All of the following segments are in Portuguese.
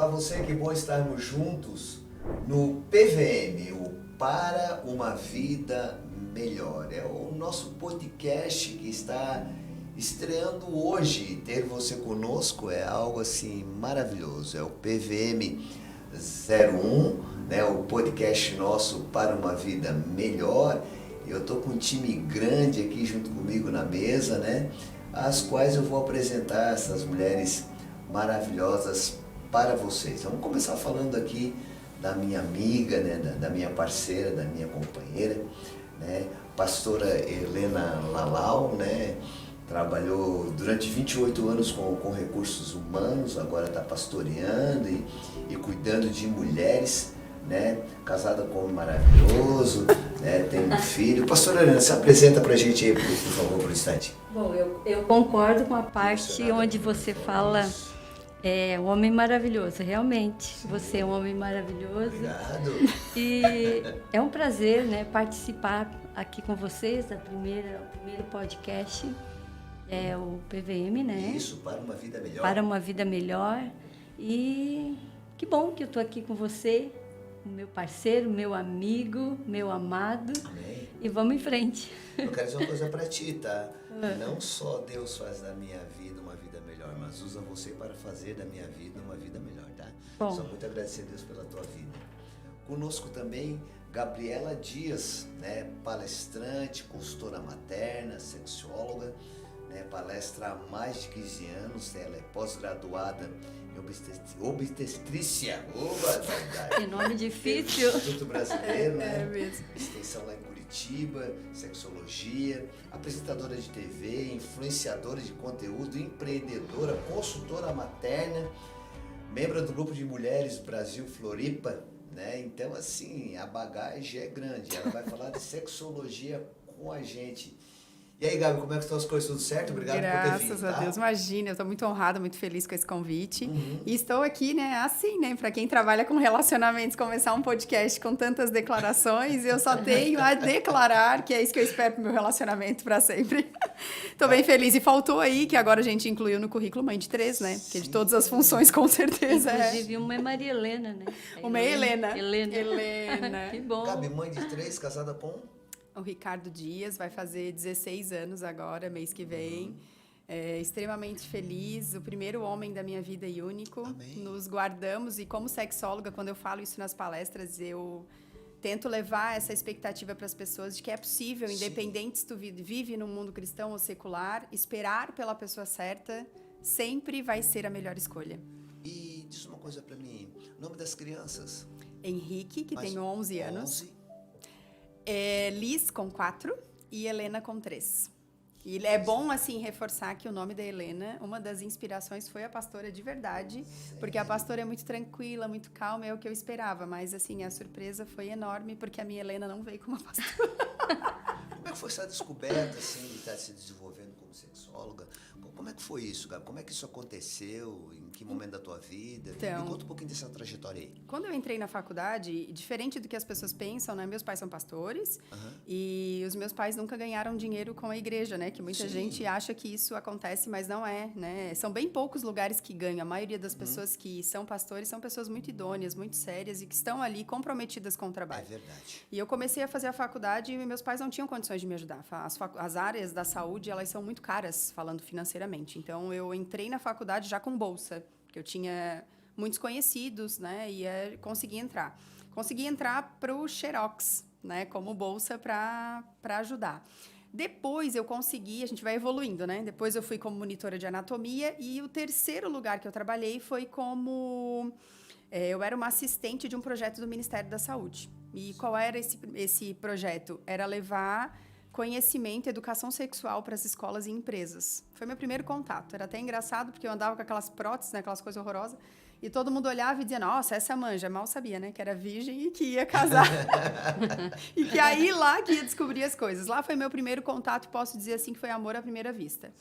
Olá você, que bom estarmos juntos no PVM, o Para uma Vida Melhor. É o nosso podcast que está estreando hoje. Ter você conosco é algo assim maravilhoso. É o PVM 01, né? O podcast nosso Para uma Vida Melhor. Eu estou com um time grande aqui junto comigo na mesa, né? As quais eu vou apresentar essas mulheres maravilhosas para vocês. Vamos começar falando aqui da minha amiga, né, da minha parceira, da minha companheira, né, pastora Helena Lalau, né, trabalhou durante 28 anos com recursos humanos, agora está pastoreando e cuidando de mulheres, né, casada com um homem maravilhoso, né, tem um filho. Pastora Helena, se apresenta para a gente aí, por favor, por um instante. Bom, eu concordo com a parte onde você fala o homem maravilhoso, realmente. Você é um homem maravilhoso. Obrigado. E é um prazer, né, participar aqui com vocês o primeiro podcast, o PVM, né? Isso, para uma vida melhor. Para uma vida melhor. E que bom que eu estou aqui com você, o meu parceiro, meu amigo, meu amado. Amém. E vamos em frente. Eu quero dizer uma coisa para ti, tá? Não só Deus faz da minha vida uma vida melhor, mas usa você para fazer da minha vida uma vida melhor, tá? Bom. Só muito agradecer a Deus pela tua vida. Conosco também Gabriela Dias, né? Palestrante, consultora materna, sexóloga, né? Palestra há mais de 15 anos, ela é pós-graduada em obstetrícia. Oba, Que nome difícil. Instituto Brasileiro, né? É mesmo. Extensão lá em Curitiba, sexologia, apresentadora de TV, influenciadora de conteúdo, empreendedora, consultora materna, membro do grupo de mulheres Brasil Floripa, né? Então, assim, a bagagem é grande. Ela vai falar de sexologia com a gente. E aí, Gabi, como é que estão as coisas? Tudo certo? Obrigado por ter vindo. Graças a Deus. Imagina, eu estou muito honrada, muito feliz com esse convite. Uhum. E estou aqui, né, assim, né, para quem trabalha com relacionamentos, começar um podcast com tantas declarações, eu só tenho a declarar que é isso que eu espero pro meu relacionamento para sempre. Estou bem feliz. E faltou aí, que agora a gente incluiu no currículo mãe de 3, né? Porque de todas as funções, com certeza. Inclusive, uma é Maria Helena, né? Uma é Helena. Helena. Que bom. Gabi, mãe de 3, casada com? O Ricardo Dias vai fazer 16 anos agora, mês que vem. É extremamente feliz, o primeiro homem da minha vida e único. Amém. Nos guardamos e como sexóloga, quando eu falo isso nas palestras, eu tento levar essa expectativa para as pessoas de que é possível, Sim. independente se tu vive num mundo cristão ou secular, esperar pela pessoa certa sempre vai ser a melhor escolha. E diz uma coisa para mim, o nome das crianças? Henrique, que Mas tem 11 anos. 11. Liz com 4 e Helena com 3. E é bom, assim, reforçar que o nome da Helena, uma das inspirações foi a pastora de verdade, porque a pastora é muito tranquila, muito calma, é o que eu esperava, mas, assim, a surpresa foi enorme, porque a minha Helena não veio como pastora. Como é que foi essa descoberta, assim, de estar se desenvolvendo como sexóloga? Como é que foi isso, Gabi? Como é que isso aconteceu? Em que momento da tua vida? Então, Me conta um pouquinho dessa trajetória aí. Quando eu entrei na faculdade, diferente do que as pessoas pensam, né? Meus pais são pastores e os meus pais nunca ganharam dinheiro com a igreja, né? Que muita Sim. gente acha que isso acontece, mas não é, né? São bem poucos lugares que ganham. A maioria das pessoas que são pastores são pessoas muito idôneas, muito sérias e que estão ali comprometidas com o É trabalho. verdade. E eu comecei a fazer a faculdade e meus pais não tinham condições de me ajudar. As áreas da saúde, elas são muito caras, falando financeiramente. Então, eu entrei na faculdade já com bolsa, porque eu tinha muitos conhecidos, né? E consegui entrar. Consegui entrar para o Xerox, né? Como bolsa para ajudar. Depois eu consegui, a gente vai evoluindo, né? Depois eu fui como monitora de anatomia e o terceiro lugar que eu trabalhei foi como... eu era uma assistente de um projeto do Ministério da Saúde. E qual era esse projeto? Era levar conhecimento e educação sexual para as escolas e empresas. Foi meu primeiro contato. Era até engraçado, porque eu andava com aquelas próteses, né, aquelas coisas horrorosas, e todo mundo olhava e dizia, nossa, essa manja. Mal sabia, né, que era virgem e que ia casar. E que aí lá que ia descobrir as coisas. Lá foi meu primeiro contato, posso dizer assim, que foi amor à primeira vista.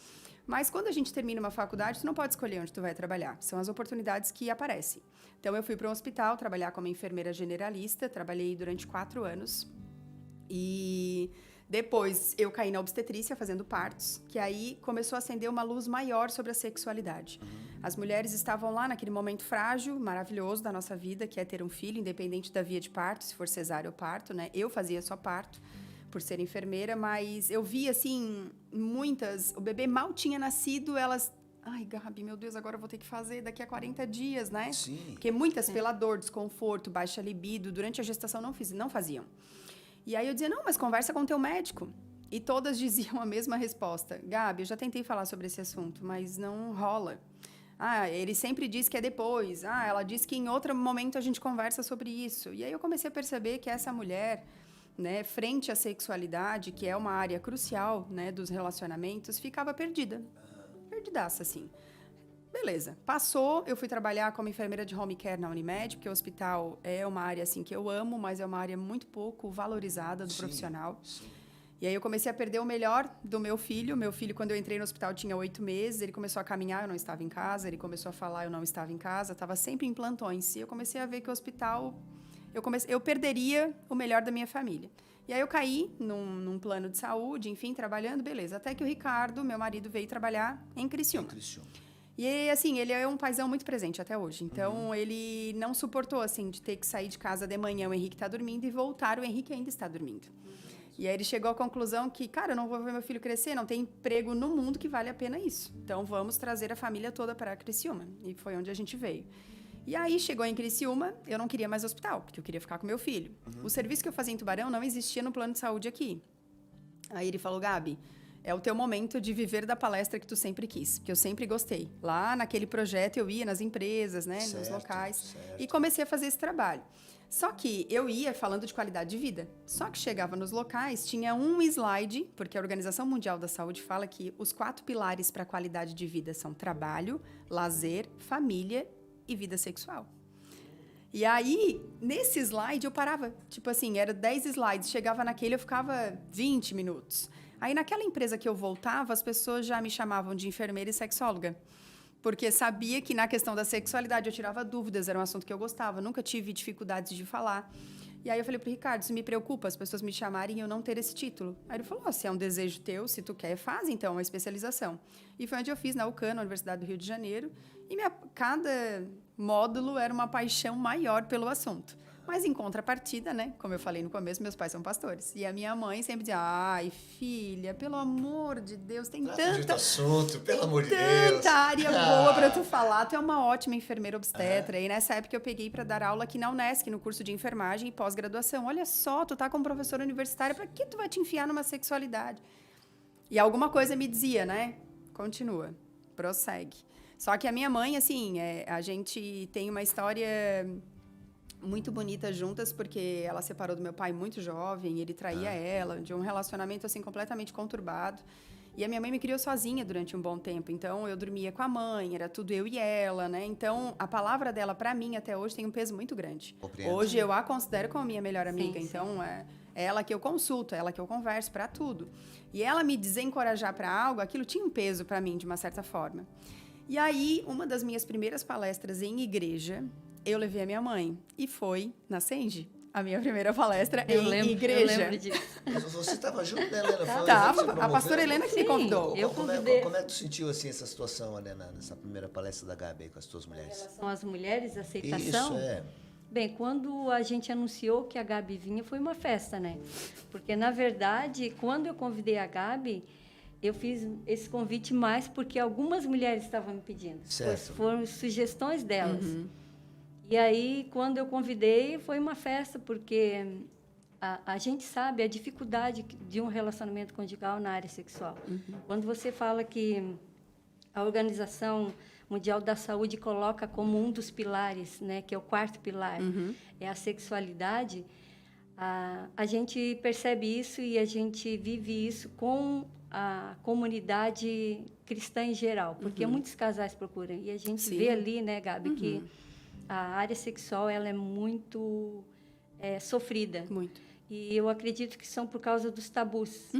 Mas quando a gente termina uma faculdade, tu não pode escolher onde tu vai trabalhar. São as oportunidades que aparecem. Então, eu fui para um hospital trabalhar como enfermeira generalista. Trabalhei durante 4 anos. E Depois, eu caí na obstetrícia fazendo partos, que aí começou a acender uma luz maior sobre a sexualidade. As mulheres estavam lá naquele momento frágil, maravilhoso da nossa vida, que é ter um filho, independente da via de parto, se for cesárea ou parto, né? Eu fazia só parto, por ser enfermeira, mas eu vi, assim, muitas... O bebê mal tinha nascido, elas... Ai, Gabi, meu Deus, agora eu vou ter que fazer daqui a 40 dias, né? Sim. Porque muitas, pela dor, desconforto, baixa libido, durante a gestação não faziam. E aí eu dizia, não, mas conversa com o teu médico. E todas diziam a mesma resposta. Gabi, eu já tentei falar sobre esse assunto, mas não rola. Ah, ele sempre diz que é depois. Ah, ela diz que em outro momento a gente conversa sobre isso. E aí eu comecei a perceber que essa mulher, né, frente à sexualidade, que é uma área crucial, né, dos relacionamentos, ficava perdida. Perdidaça, assim. Beleza. Passou, eu fui trabalhar como enfermeira de home care na Unimed, porque o hospital é uma área assim que eu amo, mas é uma área muito pouco valorizada do profissional. Sim. E aí eu comecei a perder o melhor do meu filho. Meu filho, quando eu entrei no hospital, tinha 8 meses. Ele começou a caminhar, eu não estava em casa. Ele começou a falar, eu não estava em casa. Estava sempre em plantões. E eu comecei a ver que o hospital... Eu perderia o melhor da minha família. E aí eu caí num plano de saúde, enfim, trabalhando, beleza. Até que o Ricardo, meu marido, veio trabalhar em Criciúma. E, assim, ele é um paizão muito presente até hoje. Então, ele não suportou, assim, de ter que sair de casa de manhã, o Henrique está dormindo, e voltar, o Henrique ainda está dormindo. E aí ele chegou à conclusão que, cara, eu não vou ver meu filho crescer, não tem emprego no mundo que vale a pena isso. Então, vamos trazer a família toda para Criciúma. E foi onde a gente veio. E aí, chegou em Criciúma, eu não queria mais hospital, porque eu queria ficar com meu filho. O serviço que eu fazia em Tubarão não existia no plano de saúde aqui. Aí ele falou, Gabi, é o teu momento de viver da palestra que tu sempre quis, que eu sempre gostei. Lá naquele projeto eu ia nas empresas, né, nos locais, e comecei a fazer esse trabalho. Só que eu ia falando de qualidade de vida. Só que chegava nos locais, tinha um slide, porque a Organização Mundial da Saúde fala que os 4 pilares para a qualidade de vida são trabalho, lazer, família e vida sexual. E aí, nesse slide, eu parava. Tipo assim, era 10 slides. Chegava naquele, eu ficava 20 minutos. Aí, naquela empresa que eu voltava, as pessoas já me chamavam de enfermeira e sexóloga. Porque sabia que na questão da sexualidade eu tirava dúvidas, era um assunto que eu gostava. Nunca tive dificuldades de falar. E aí eu falei pro Ricardo, isso me preocupa, as pessoas me chamarem e eu não ter esse título. Aí ele falou, se é um desejo teu, se tu quer, faz então uma especialização. E foi onde eu fiz na UCAN, na Universidade do Rio de Janeiro. E cada módulo era uma paixão maior pelo assunto. Mas em contrapartida, né? Como eu falei no começo, meus pais são pastores. E a minha mãe sempre dizia, ai, filha, pelo amor de Deus, tem tanta... assunto, pelo amor de Deus. Tanta área boa para tu falar. Tu é uma ótima enfermeira obstetra. E nessa época eu peguei para dar aula aqui na Unesc, no curso de enfermagem e pós-graduação. Olha só, tu tá como professora universitária, para que tu vai te enfiar numa sexualidade? E alguma coisa me dizia, né? Continua, prossegue. Só que a minha mãe, assim, a gente tem uma história muito bonita juntas, porque ela separou do meu pai muito jovem, ele traía ela, de um relacionamento, assim, completamente conturbado. E a minha mãe me criou sozinha durante um bom tempo, então eu dormia com a mãe, era tudo eu e ela, né? Então, a palavra dela, para mim, até hoje, tem um peso muito grande. Compreendo. Hoje eu a considero como minha melhor amiga, Sim, então é ela que eu consulto, é ela que eu converso para tudo. E ela me desencorajar para algo, aquilo tinha um peso para mim, de uma certa forma. E aí, uma das minhas primeiras palestras em igreja, eu levei a minha mãe. E foi na Senge, a minha primeira palestra em igreja. Eu lembro disso. Você estava junto, né, Helena? Tava, a pastora Helena que me convidou. Eu Como convidei. é que tu sentiu, assim, essa situação, Helena, nessa primeira palestra da Gabi aí com as tuas mulheres? Em relação às mulheres, aceitação. Isso, Bem, quando a gente anunciou que a Gabi vinha, foi uma festa, né? Porque, na verdade, quando eu convidei a Gabi, eu fiz esse convite mais porque algumas mulheres estavam me pedindo. Certo. Foram sugestões delas. E aí, quando eu convidei, foi uma festa, porque a gente sabe a dificuldade de um relacionamento conjugal na área sexual. Quando você fala que a Organização Mundial da Saúde coloca como um dos pilares, né, que é o 4º pilar, é a sexualidade, a gente percebe isso e a gente vive isso com a comunidade cristã em geral, porque muitos casais procuram. E a gente vê ali, né, Gabi, que a área sexual ela é muito sofrida. Muito. E eu acredito que são por causa dos tabus.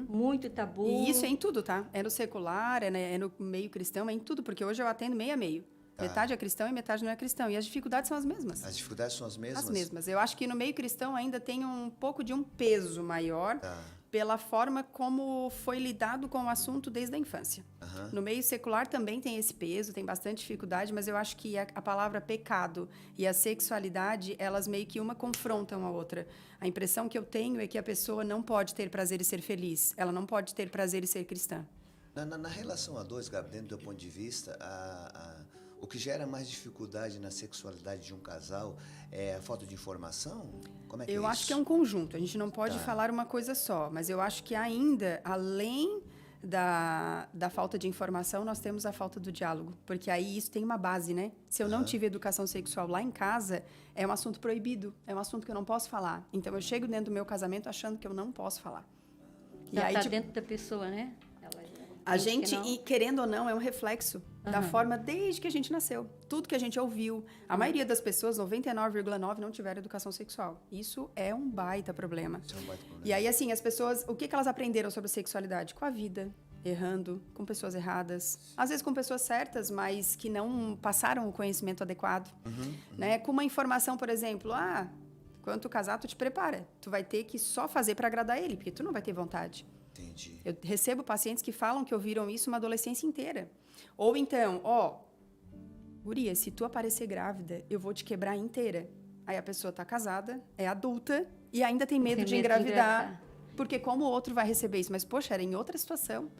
Muito tabu. E isso é em tudo, tá? É no secular, é no meio cristão, é em tudo, porque hoje eu atendo meio a meio. Metade é cristão e metade não é cristão. E as dificuldades são as mesmas. As dificuldades são as mesmas? As mesmas. Eu acho que no meio cristão ainda tem um pouco de um peso maior, pela forma como foi lidado com o assunto desde a infância. No meio secular também tem esse peso, tem bastante dificuldade, mas eu acho que a palavra pecado e a sexualidade, elas meio que uma confrontam a outra. A impressão que eu tenho é que a pessoa não pode ter prazer e ser feliz, ela não pode ter prazer e ser cristã. Na relação a dois, Gabi, dentro do teu ponto de vista, o que gera mais dificuldade na sexualidade de um casal é a falta de informação? Como é que eu é acho isso? que é um conjunto, a gente não pode falar uma coisa só, mas eu acho que ainda, além da falta de informação, nós temos a falta do diálogo, porque aí isso tem uma base, né? Se eu não tive educação sexual lá em casa, é um assunto proibido, é um assunto que eu não posso falar. Então, eu chego dentro do meu casamento achando que eu não posso falar. E aí, tá dentro da pessoa, né? A gente, e querendo ou não, é um reflexo da forma desde que a gente nasceu. Tudo que a gente ouviu. A maioria das pessoas, 99,9%, não tiveram educação sexual. Isso é um baita problema. Isso é um baita problema. E aí, assim, as pessoas, o que elas aprenderam sobre sexualidade? Com a vida, errando, com pessoas erradas. Às vezes com pessoas certas, mas que não passaram o conhecimento adequado. Né? Com uma informação, por exemplo, quando tu casar, tu te prepara. Tu vai ter que só fazer para agradar ele, porque tu não vai ter vontade. Entendi. Eu recebo pacientes que falam que ouviram isso uma adolescência inteira. Ou então, guria, se tu aparecer grávida, eu vou te quebrar inteira. Aí a pessoa tá casada, é adulta e ainda tem medo de engravidar. Porque como o outro vai receber isso? Mas, poxa, era em outra situação.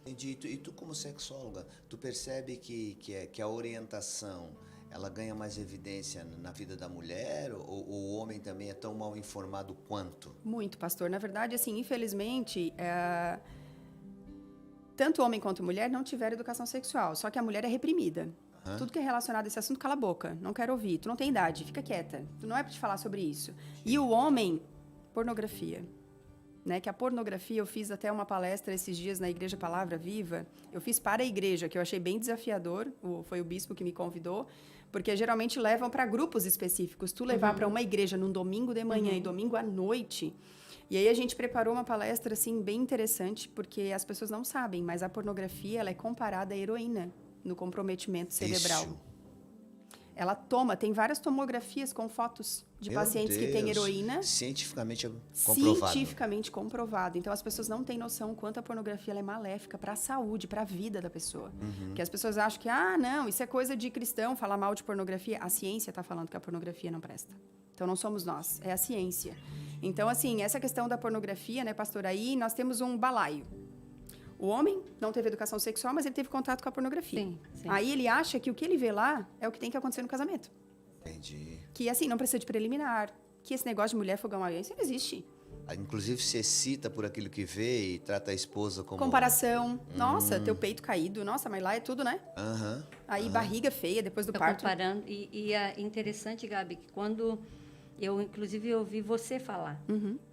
Entendi. E tu como sexóloga, tu percebe que a orientação, ela ganha mais evidência na vida da mulher? Ou o homem também é tão mal informado quanto? Muito, pastor. Na verdade, assim, infelizmente, tanto homem quanto mulher não tiveram educação sexual. Só que a mulher é reprimida. Tudo que é relacionado a esse assunto, cala a boca. Não quero ouvir. Tu não tem idade, fica quieta. Tu não é para te falar sobre isso. E o homem, pornografia. Né, que a pornografia, eu fiz até uma palestra esses dias na Igreja Palavra Viva. Eu fiz para a igreja, que eu achei bem desafiador. Foi o bispo que me convidou. Porque geralmente levam para grupos específicos. Tu levar para uma igreja num domingo de manhã e domingo à noite. E aí a gente preparou uma palestra assim bem interessante, porque as pessoas não sabem, mas a pornografia ela é comparada à heroína no comprometimento cerebral. Isso. Ela tem várias tomografias com fotos de pacientes que têm heroína. Cientificamente comprovado. Cientificamente comprovado. Então, as pessoas não têm noção quanto a pornografia ela é maléfica para a saúde, para a vida da pessoa. Porque as pessoas acham que, não, isso é coisa de cristão, falar mal de pornografia. A ciência está falando que a pornografia não presta. Então, não somos nós, é a ciência. Então, assim, essa questão da pornografia, né, pastor, aí nós temos um balaio. O homem não teve educação sexual, mas ele teve contato com a pornografia. Sim. Aí ele acha que o que ele vê lá é o que tem que acontecer no casamento. Entendi. Que, assim, não precisa de preliminar. Que esse negócio de mulher fogão a lenha, isso não existe. Inclusive, se excita por aquilo que vê e trata a esposa como... Comparação. Nossa, teu peito caído. Nossa, mas lá é tudo, né? Aí barriga feia depois do parto. Comparando. E é interessante, Gabi, que quando... Inclusive, ouvi você falar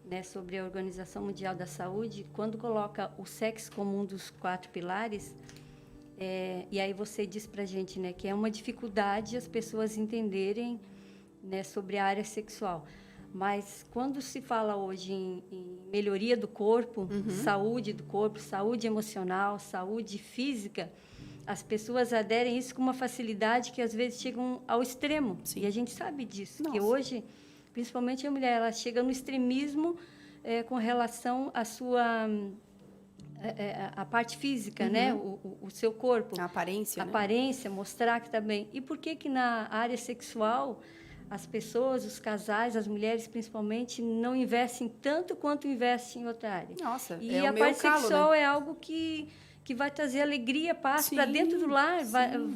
né, sobre a Organização Mundial da Saúde, quando coloca o sexo como um dos 4 pilares, e aí você diz para a gente, né, que é uma dificuldade as pessoas entenderem, né, sobre a área sexual. Mas quando se fala hoje em melhoria do corpo, saúde do corpo, saúde emocional, saúde física, as pessoas aderem a isso com uma facilidade que às vezes chegam ao extremo. Sim. E a gente sabe disso, que hoje... Principalmente a mulher, ela chega no extremismo com relação à sua a parte física, né? O seu corpo. A aparência, né? Aparência, mostrar que está bem. E por que na área sexual as pessoas, os casais, as mulheres principalmente, não investem tanto quanto investem em outra área? Nossa, e a parte sexual, né? É algo que vai trazer alegria, paz para dentro do lar,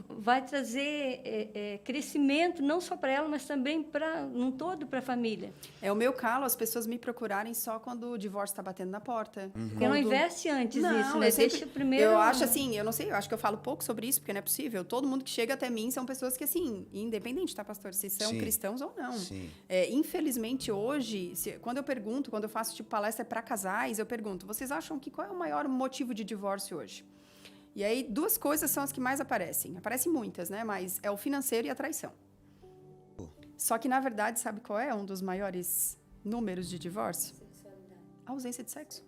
vai trazer crescimento, não só para ela, mas também num todo para a família. É o meu calo, as pessoas me procurarem só quando o divórcio está batendo na porta. Porque não investe antes nisso, né? Deixa primeiro... Eu acho assim, eu não sei, eu acho que eu falo pouco sobre isso, porque não é possível. Todo mundo que chega até mim são pessoas que, assim, independente, tá, pastor? Se são cristãos ou não. Infelizmente, hoje, quando eu faço tipo palestra para casais, eu pergunto, vocês acham que qual é o maior motivo de divórcio hoje? E aí, 2 coisas são as que mais aparecem. Aparecem muitas, né? Mas é o financeiro e a traição. Só que, na verdade, sabe qual é um dos maiores números de divórcio? A ausência de sexo.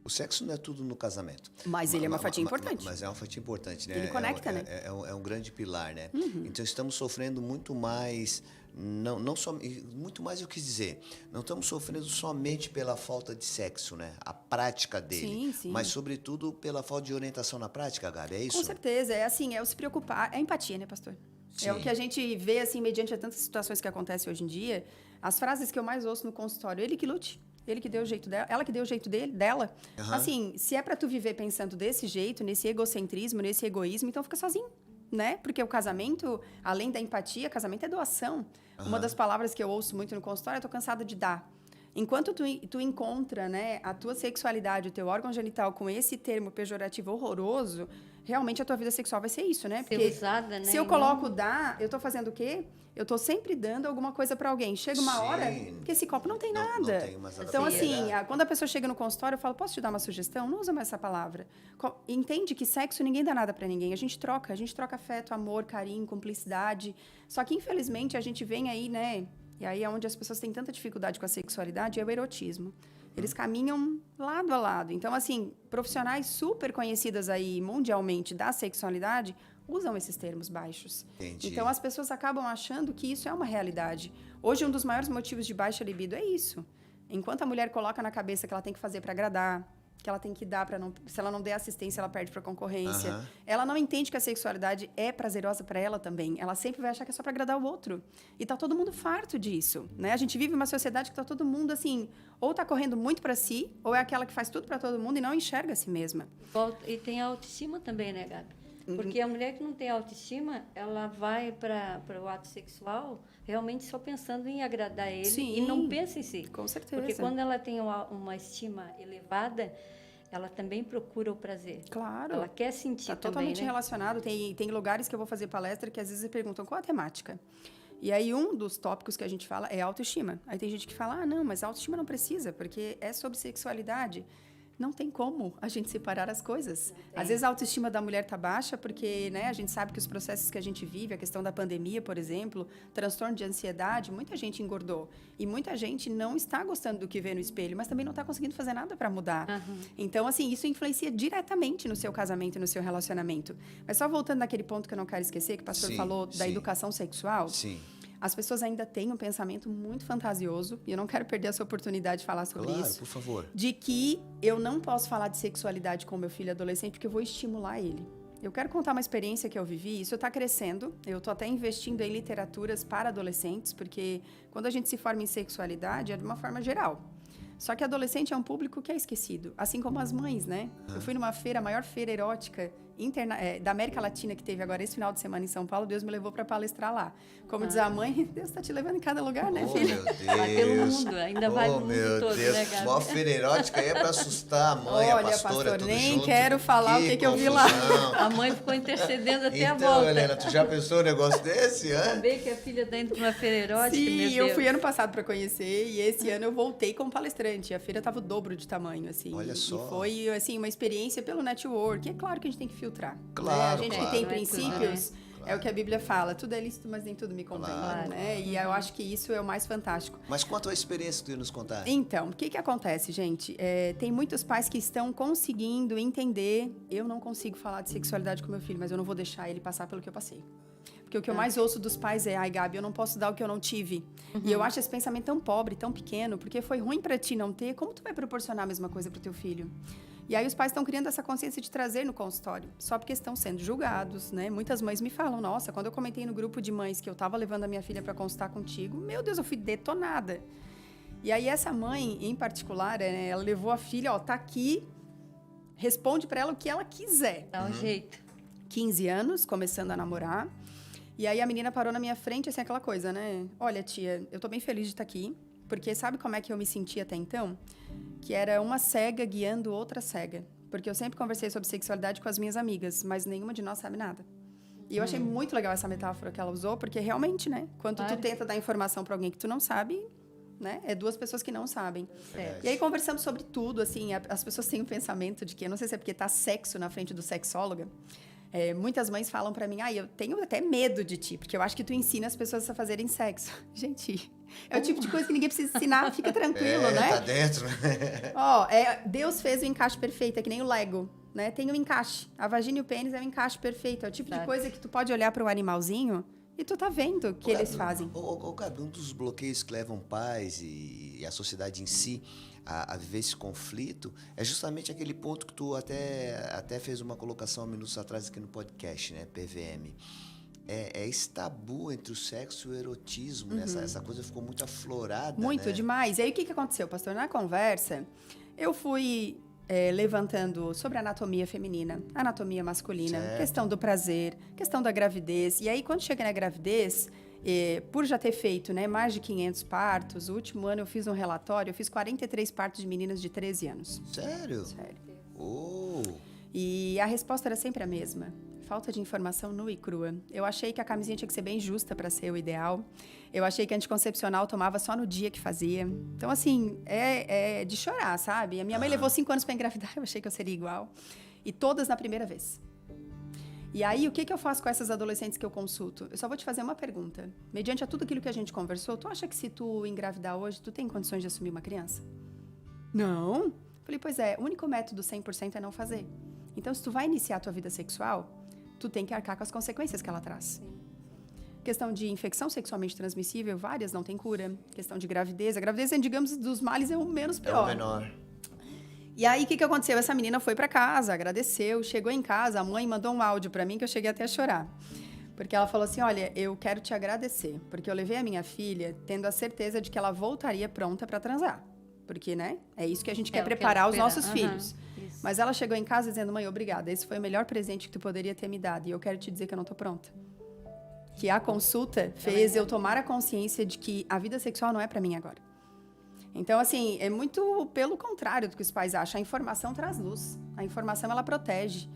O sexo não é tudo no casamento. Mas ele é uma fatia importante. Mas é uma fatia importante, né? Ele conecta, né? É um grande pilar, né? Então, estamos sofrendo muito mais muito mais eu quis dizer, não estamos sofrendo somente pela falta de sexo, né? A prática dele, Sim. mas sobretudo pela falta de orientação na prática, Gabi, é isso? Com certeza, é assim, é o se preocupar, é empatia, né, pastor? Sim. É o que a gente vê, assim, mediante tantas situações que acontecem hoje em dia, as frases que eu mais ouço no consultório, ele que lute, ele que deu o jeito dela, ela que deu o jeito dela. Uhum. Assim, se é pra tu viver pensando desse jeito, nesse egocentrismo, nesse egoísmo, então fica sozinho, né? Porque o casamento, além da empatia, casamento é doação. Uhum. Uma das palavras que eu ouço muito no consultório é tô cansada de dar. Enquanto tu encontra, né, a tua sexualidade, o teu órgão genital com esse termo pejorativo horroroso, realmente a tua vida sexual vai ser isso, né? Ser usada, né? Se eu coloco dar, eu tô fazendo o quê? Eu tô sempre dando alguma coisa para alguém. Chega uma hora que esse copo não tem nada. Não tem mais nada. Então, assim, quando a pessoa chega no consultório, eu falo, posso te dar uma sugestão? Não usa mais essa palavra. Entende que sexo ninguém dá nada para ninguém. A gente troca afeto, amor, carinho, cumplicidade. Só que, infelizmente, a gente vem aí, né? E aí é onde as pessoas têm tanta dificuldade com a sexualidade, é o erotismo. Eles caminham lado a lado. Então, assim, profissionais super conhecidas aí mundialmente da sexualidade usam esses termos baixos. Entendi. Então, as pessoas acabam achando que isso é uma realidade. Hoje, um dos maiores motivos de baixa libido é isso. Enquanto a mulher coloca na cabeça que ela tem que fazer para agradar, que ela tem que dar para não... Se ela não der assistência, ela perde para concorrência. Uhum. Ela não entende que a sexualidade é prazerosa para ela também. Ela sempre vai achar que é só para agradar o outro. E tá todo mundo farto disso, né? A gente vive uma sociedade que tá todo mundo assim, ou tá correndo muito para si, ou é aquela que faz tudo para todo mundo e não enxerga a si mesma. E tem a autoestima também, né, Gabi? Porque a mulher que não tem autoestima, ela vai para o ato sexual realmente só pensando em agradar ele. Sim, e não pensa em si. Com certeza. Porque quando ela tem uma estima elevada, ela também procura o prazer. Claro. Ela quer sentir tá também, totalmente né? relacionado. Tem lugares que eu vou fazer palestra que às vezes perguntam qual a temática. E aí um dos tópicos que a gente fala é autoestima. Aí tem gente que fala, não, mas a autoestima não precisa, porque é sobre sexualidade. Não tem como a gente separar as coisas. Às vezes a autoestima da mulher tá baixa porque, né, a gente sabe que os processos que a gente vive, a questão da pandemia, por exemplo, transtorno de ansiedade, muita gente engordou. E muita gente não está gostando do que vê no espelho, mas também não está conseguindo fazer nada para mudar. Uhum. Então, assim, isso influencia diretamente no seu casamento e no seu relacionamento. Mas só voltando naquele ponto que eu não quero esquecer, que o pastor falou da educação sexual. Sim. As pessoas ainda têm um pensamento muito fantasioso, e eu não quero perder essa oportunidade de falar sobre isso. Por favor. De que eu não posso falar de sexualidade com meu filho adolescente porque eu vou estimular ele. Eu quero contar uma experiência que eu vivi, isso está crescendo, eu estou até investindo em literaturas para adolescentes, porque quando a gente se forma em sexualidade é de uma forma geral. Só que adolescente é um público que é esquecido, assim como as mães, né? Eu fui numa feira, a maior feira erótica da América Latina que teve agora esse final de semana em São Paulo, Deus me levou para palestrar lá. Como diz a mãe, Deus está te levando em cada lugar, né, filha? Meu Deus. Vai pelo mundo, ainda vai no mundo todo, Deus. né, Gabi? Uma feira erótica aí é para assustar a mãe, Olha, a pastora, pastor, tudo nem junto. quero falar o que eu vi lá. A mãe ficou intercedendo até a Então, volta. Helena, tu já pensou um negócio desse? Saber que a filha está indo para uma feira erótica, Sim, meu eu Deus. fui ano passado para conhecer e esse ano eu voltei como palestrante. A feira estava o dobro de tamanho, assim. Olha só. E foi, assim, uma experiência pelo network. E é claro que a gente tem que filtrar. Claro, né? A gente claro. que tem Não é tudo, princípios, né? é o que a Bíblia fala. Tudo é lícito, mas nem tudo me convém. Claro. Né? E eu acho que isso é o mais fantástico. Mas quanto à experiência que tu ia nos contar? Então, o que acontece, gente? Tem muitos pais que estão conseguindo entender. Eu não consigo falar de sexualidade com meu filho, mas eu não vou deixar ele passar pelo que eu passei. Porque o que eu mais ouço dos pais é, ai, Gabi, eu não posso dar o que eu não tive. E eu acho esse pensamento tão pobre, tão pequeno, porque foi ruim pra ti não ter, como tu vai proporcionar a mesma coisa pro teu filho? E aí os pais estão criando essa consciência de trazer no consultório, só porque estão sendo julgados, né? Muitas mães me falam, nossa, quando eu comentei no grupo de mães que eu tava levando a minha filha pra consultar contigo, meu Deus, eu fui detonada. E aí essa mãe, em particular, ela levou a filha, ó, tá aqui, responde pra ela o que ela quiser. Dá um jeito. 15 anos, começando a namorar. E aí a menina parou na minha frente, assim, aquela coisa, né? Olha, tia, eu tô bem feliz de estar aqui, porque sabe como é que eu me senti até então? Que era uma cega guiando outra cega. Porque eu sempre conversei sobre sexualidade com as minhas amigas, mas nenhuma de nós sabe nada. E eu achei muito legal essa metáfora que ela usou, porque realmente, né? Quando tu tenta dar informação pra alguém que tu não sabe, né? É duas pessoas que não sabem. E aí conversamos sobre tudo, assim, as pessoas têm um pensamento de que, eu não sei se é porque tá sexo na frente do sexóloga, muitas mães falam pra mim, eu tenho até medo de ti, porque eu acho que tu ensina as pessoas a fazerem sexo. Gente, é o tipo de coisa que ninguém precisa ensinar, fica tranquilo, né? Tá dentro, né? Ó, Deus fez o encaixe perfeito, é que nem o Lego, né? Tem um encaixe. A vagina e o pênis é um encaixe perfeito. É o tipo de coisa que tu pode olhar para um animalzinho E tu tá vendo o que eles fazem. Gabi, um dos bloqueios que levam pais e a sociedade em si a viver esse conflito é justamente aquele ponto que tu até fez uma colocação há minutos atrás aqui no podcast, né? PVM. É esse tabu entre o sexo e o erotismo, né? Essa coisa ficou muito aflorada, Muito, né? demais. E aí, o que aconteceu, pastor? Na conversa, eu fui levantando sobre a anatomia feminina, anatomia masculina, Certo. questão do prazer, questão da gravidez. E aí, quando chega na gravidez, por já ter feito, né, mais de 500 partos, o último ano eu fiz um relatório, eu fiz 43 partos de meninas de 13 anos. Sério? Sério. Oh. E a resposta era sempre a mesma. Falta de informação nua e crua. Eu achei que a camisinha tinha que ser bem justa para ser o ideal. Eu achei que anticoncepcional tomava só no dia que fazia. Então, assim, é de chorar, sabe? A minha mãe levou 5 anos para engravidar, eu achei que eu seria igual. E todas na primeira vez. E aí, o que eu faço com essas adolescentes que eu consulto? Eu só vou te fazer uma pergunta. Mediante a tudo aquilo que a gente conversou, tu acha que se tu engravidar hoje, tu tem condições de assumir uma criança? Não. Falei, pois é, o único método 100% é não fazer. Então, se tu vai iniciar a tua vida sexual, tu tem que arcar com as consequências que ela traz. Sim. Questão de infecção sexualmente transmissível, várias não tem cura. Questão de gravidez. A gravidez, digamos, dos males é o menos pior. É o menor. E aí, o que aconteceu? Essa menina foi para casa, agradeceu, chegou em casa, a mãe mandou um áudio para mim que eu cheguei até a chorar. Porque ela falou assim, olha, eu quero te agradecer, porque eu levei a minha filha tendo a certeza de que ela voltaria pronta para transar. Porque, né, é isso que a gente quer preparar os nossos filhos. Isso. Mas ela chegou em casa dizendo, mãe, obrigada, esse foi o melhor presente que tu poderia ter me dado, e eu quero te dizer que eu não tô pronta. Que a consulta fez eu tomar a consciência de que a vida sexual não é para mim agora. Então, assim, é muito pelo contrário do que os pais acham. A informação traz luz. A informação, ela protege.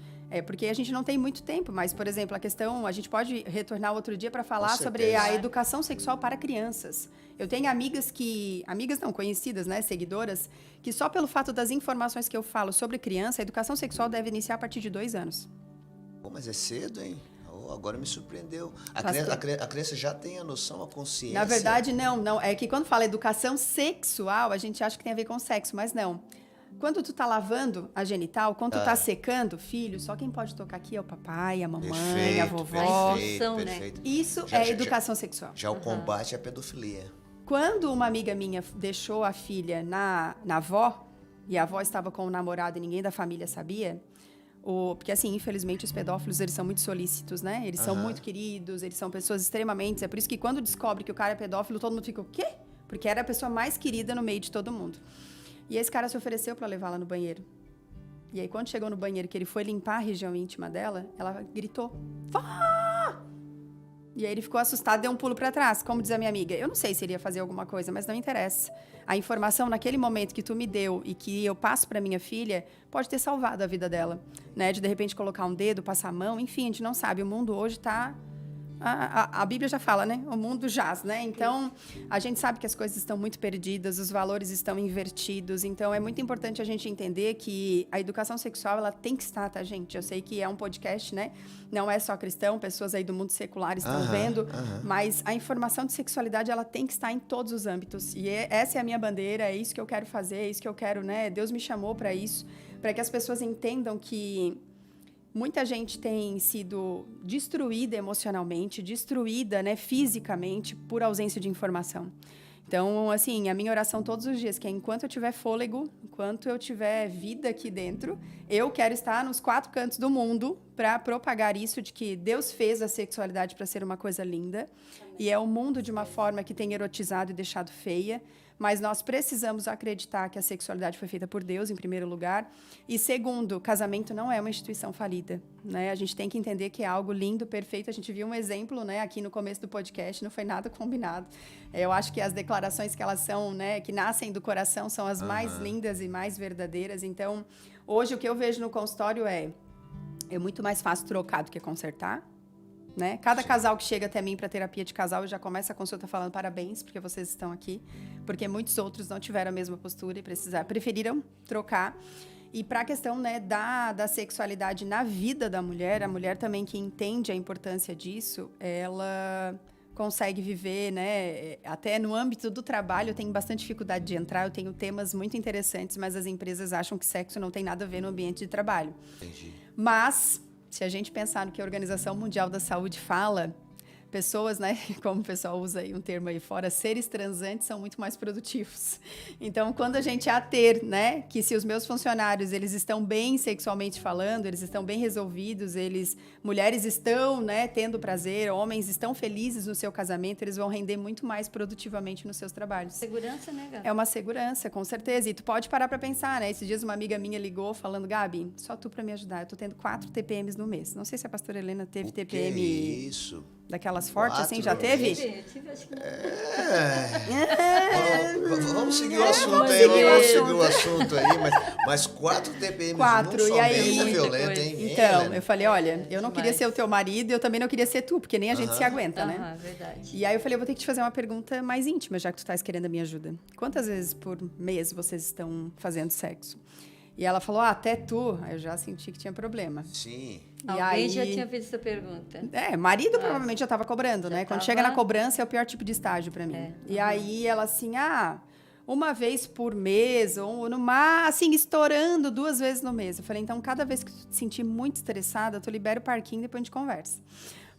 Porque a gente não tem muito tempo, mas, por exemplo, a questão... A gente pode retornar outro dia para falar sobre a educação sexual para crianças. Eu tenho amigas que... Amigas não, conhecidas, né? Seguidoras, que só pelo fato das informações que eu falo sobre criança, a educação sexual deve iniciar a partir de 2 anos. Pô, mas é cedo, hein? Agora me surpreendeu. A criança já tem a noção, a consciência. Na verdade, não. É que quando fala educação sexual, a gente acha que tem a ver com sexo, mas não. Quando tu tá lavando a genital, quando tu tá secando, filho, só quem pode tocar aqui é o papai, a mamãe, a vovó. Perfeito. Isso é educação sexual. Já o combate à pedofilia. Quando uma amiga minha deixou a filha na avó, e a avó estava com o namorado e ninguém da família sabia... Porque, assim, infelizmente, os pedófilos, eles são muito solícitos, né? Eles são muito queridos, eles são pessoas extremamente... É por isso que quando descobre que o cara é pedófilo, todo mundo fica, o quê? Porque era a pessoa mais querida no meio de todo mundo. E esse cara se ofereceu para levá-la no banheiro. E aí, quando chegou no banheiro, que ele foi limpar a região íntima dela, ela gritou, vá! E aí ele ficou assustado, deu um pulo para trás. Como diz a minha amiga, eu não sei se ele ia fazer alguma coisa, mas não interessa. A informação naquele momento que tu me deu e que eu passo para minha filha pode ter salvado a vida dela, né? De repente colocar um dedo, passar a mão, enfim, a gente não sabe. O mundo hoje está... A Bíblia já fala, né? O mundo jaz, né? Então, a gente sabe que as coisas estão muito perdidas, os valores estão invertidos. Então, é muito importante a gente entender que a educação sexual, ela tem que estar, tá, gente? Eu sei que é um podcast, né? Não é só cristão, pessoas aí do mundo secular estão vendo. Mas a informação de sexualidade, ela tem que estar em todos os âmbitos. E essa é a minha bandeira, é isso que eu quero fazer, é isso que eu quero, né? Deus me chamou para isso, para que as pessoas entendam que... Muita gente tem sido destruída emocionalmente, destruída, né, fisicamente, por ausência de informação. Então, assim, a minha oração todos os dias, que é enquanto eu tiver fôlego, enquanto eu tiver vida aqui dentro, eu quero estar nos 4 cantos do mundo para propagar isso de que Deus fez a sexualidade para ser uma coisa linda. E é o mundo de uma forma que tem erotizado e deixado feia. Mas nós precisamos acreditar que a sexualidade foi feita por Deus, em primeiro lugar. E segundo, casamento não é uma instituição falida, né? A gente tem que entender que é algo lindo, perfeito. A gente viu um exemplo, né, aqui no começo do podcast, não foi nada combinado. Eu acho que as declarações que elas são, né, que nascem do coração, são as mais lindas e mais verdadeiras. Então, hoje o que eu vejo no consultório é muito mais fácil trocar do que consertar. Né? Cada casal que chega até mim para terapia de casal, eu já começo a consulta falando parabéns, porque vocês estão aqui, porque muitos outros não tiveram a mesma postura e preferiram trocar. E para a questão, né, da sexualidade na vida da mulher, a mulher também que entende a importância disso, ela consegue viver, né, até no âmbito do trabalho eu tenho bastante dificuldade de entrar, eu tenho temas muito interessantes, mas as empresas acham que sexo não tem nada a ver no ambiente de trabalho. Entendi. Mas... se a gente pensar no que a Organização Mundial da Saúde fala, pessoas, né, como o pessoal usa aí um termo aí fora, seres transantes são muito mais produtivos. Então, quando a gente ter, né, que se os meus funcionários, eles estão bem sexualmente falando, eles estão bem resolvidos, mulheres estão, né, tendo prazer, homens estão felizes no seu casamento, eles vão render muito mais produtivamente nos seus trabalhos. Segurança, né, Gabi? É uma segurança, com certeza. E tu pode parar para pensar, né? Esses dias uma amiga minha ligou falando, Gabi, só tu para me ajudar, eu tô tendo 4 TPMs no mês. Não sei se a pastora Helena teve TPM... Que isso? Daquelas fortes, assim, já teve? Tive, acho que não. Vamos seguir o assunto aí, vamos seguir o assunto aí, mas 4 TPMs num só e aí, mês é violento, hein? Então, eu falei, olha, eu não queria ser o teu marido e eu também não queria ser tu, porque nem a gente se aguenta, né? Verdade. E aí eu falei, eu vou ter que te fazer uma pergunta mais íntima, já que tu estás querendo a minha ajuda. Quantas vezes por mês vocês estão fazendo sexo? E ela falou, até tu. Aí eu já senti que tinha problema. Sim. Alguém já tinha feito essa pergunta. Marido provavelmente já estava cobrando, né? Quando chega na cobrança é o pior tipo de estágio para mim. E aí ela assim, uma vez por mês, ou assim, estourando 2 vezes no mês. Eu falei, então cada vez que tu te sentir muito estressada, tu libera o parquinho e depois a gente conversa.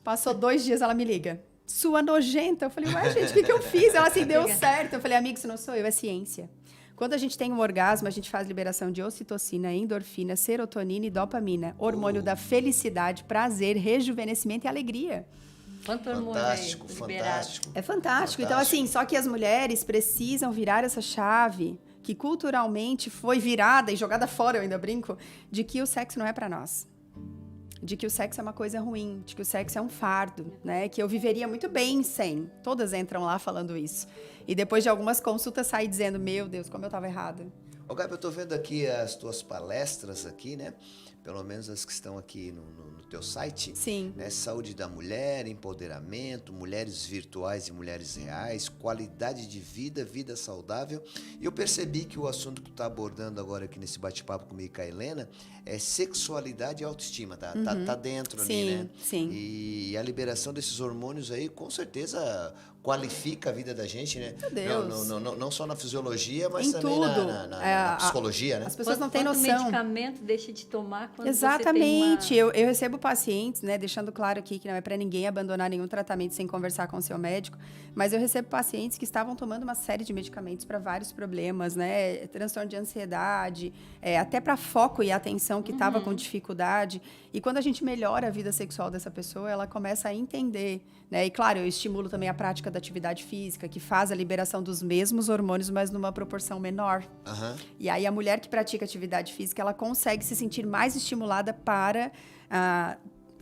Passou 2 dias, ela me liga. Sua nojenta. Eu falei, ué, gente, o que eu fiz? Ela assim, deu certo. Eu falei, amigo, isso não sou eu, é ciência. Quando a gente tem um orgasmo, a gente faz liberação de ocitocina, endorfina, serotonina e dopamina. Hormônio da felicidade, prazer, rejuvenescimento e alegria. Quanto hormônio fantástico, aí, fantástico. É fantástico. Então, assim, só que as mulheres precisam virar essa chave que culturalmente foi virada e jogada fora, eu ainda brinco, de que o sexo não é para nós. De que o sexo é uma coisa ruim, de que o sexo é um fardo, né? Que eu viveria muito bem sem. Todas entram lá falando isso. E depois de algumas consultas saem dizendo, meu Deus, como eu estava errada. Ô, Gabi, eu tô vendo aqui as tuas palestras aqui, né? Pelo menos as que estão aqui no teu site. Sim. Né? Saúde da mulher, empoderamento, mulheres virtuais e mulheres reais, qualidade de vida, vida saudável. E eu percebi que o assunto que tu tá abordando agora aqui nesse bate-papo comigo e com a Helena é sexualidade e autoestima, tá? Tá dentro ali, né? Sim. E a liberação desses hormônios aí, com certeza, qualifica a vida da gente, né? Meu Deus. Não só na fisiologia, mas em também tudo. na psicologia, né? As pessoas não têm Quanto noção. medicamento deixa de tomar quando Exatamente. você tem uma... Eu recebo pacientes, né, deixando claro aqui que não é para ninguém abandonar nenhum tratamento sem conversar com o seu médico, mas eu recebo pacientes que estavam tomando uma série de medicamentos para vários problemas, né, transtorno de ansiedade, até para foco e atenção que estava com dificuldade. E quando a gente melhora a vida sexual dessa pessoa, ela começa a entender, né? E claro, eu estimulo também a prática da atividade física, que faz a liberação dos mesmos hormônios, mas numa proporção menor. E aí a mulher que pratica atividade física, ela consegue se sentir mais estimulada para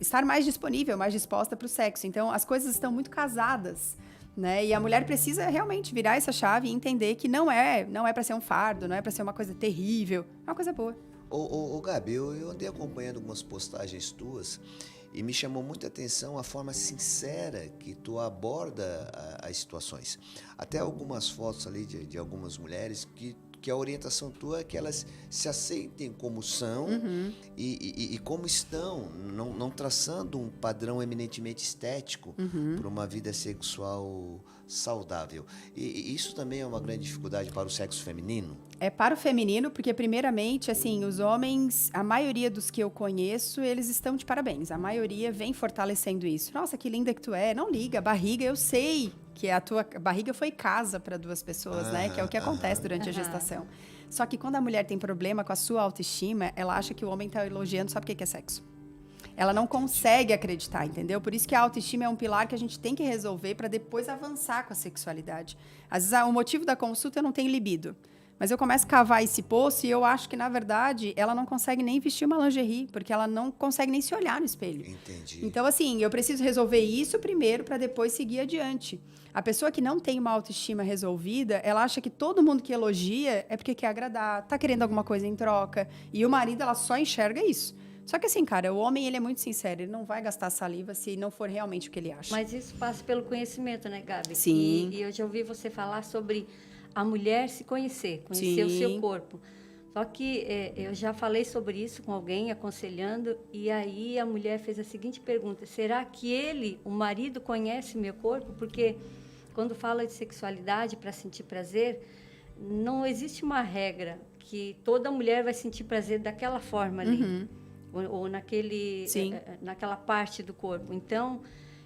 estar mais disponível, mais disposta para o sexo. Então, as coisas estão muito casadas, né? E a mulher precisa realmente virar essa chave e entender que não é para ser um fardo, não é para ser uma coisa terrível, é uma coisa boa. Ô Gabi, eu andei acompanhando algumas postagens tuas e me chamou muita atenção a forma sincera que tu aborda as situações. Até algumas fotos ali de algumas mulheres que a orientação tua é que elas se aceitem como são e como estão, não traçando um padrão eminentemente estético para uma vida sexual saudável. E isso também é uma grande dificuldade para o sexo feminino? É para o feminino, porque primeiramente, assim, os homens, a maioria dos que eu conheço, eles estão de parabéns. A maioria vem fortalecendo isso. Nossa, que linda que tu é. Não liga, a barriga, eu sei que a tua barriga foi casa para 2 pessoas, né? Que é o que acontece durante a gestação. Só que quando a mulher tem problema com a sua autoestima, ela acha que o homem está elogiando, sabe o que é sexo? Ela não consegue acreditar, entendeu? Por isso que a autoestima é um pilar que a gente tem que resolver para depois avançar com a sexualidade. Às vezes, o motivo da consulta eu não tenho libido. Mas eu começo a cavar esse poço e eu acho que, na verdade, ela não consegue nem vestir uma lingerie, porque ela não consegue nem se olhar no espelho. Entendi. Então, assim, eu preciso resolver isso primeiro para depois seguir adiante. A pessoa que não tem uma autoestima resolvida, ela acha que todo mundo que elogia é porque quer agradar, tá querendo alguma coisa em troca. E o marido, ela só enxerga isso. Só que assim, cara, o homem, ele é muito sincero, ele não vai gastar saliva se não for realmente o que ele acha. Mas isso passa pelo conhecimento, né, Gabi? Sim. E eu já ouvi você falar sobre a mulher se conhecer o seu corpo. Só que eu já falei sobre isso com alguém, aconselhando, e aí a mulher fez a seguinte pergunta: será que o marido, conhece meu corpo? Porque quando fala de sexualidade para sentir prazer, não existe uma regra que toda mulher vai sentir prazer daquela forma ali, ou naquela parte do corpo. Então,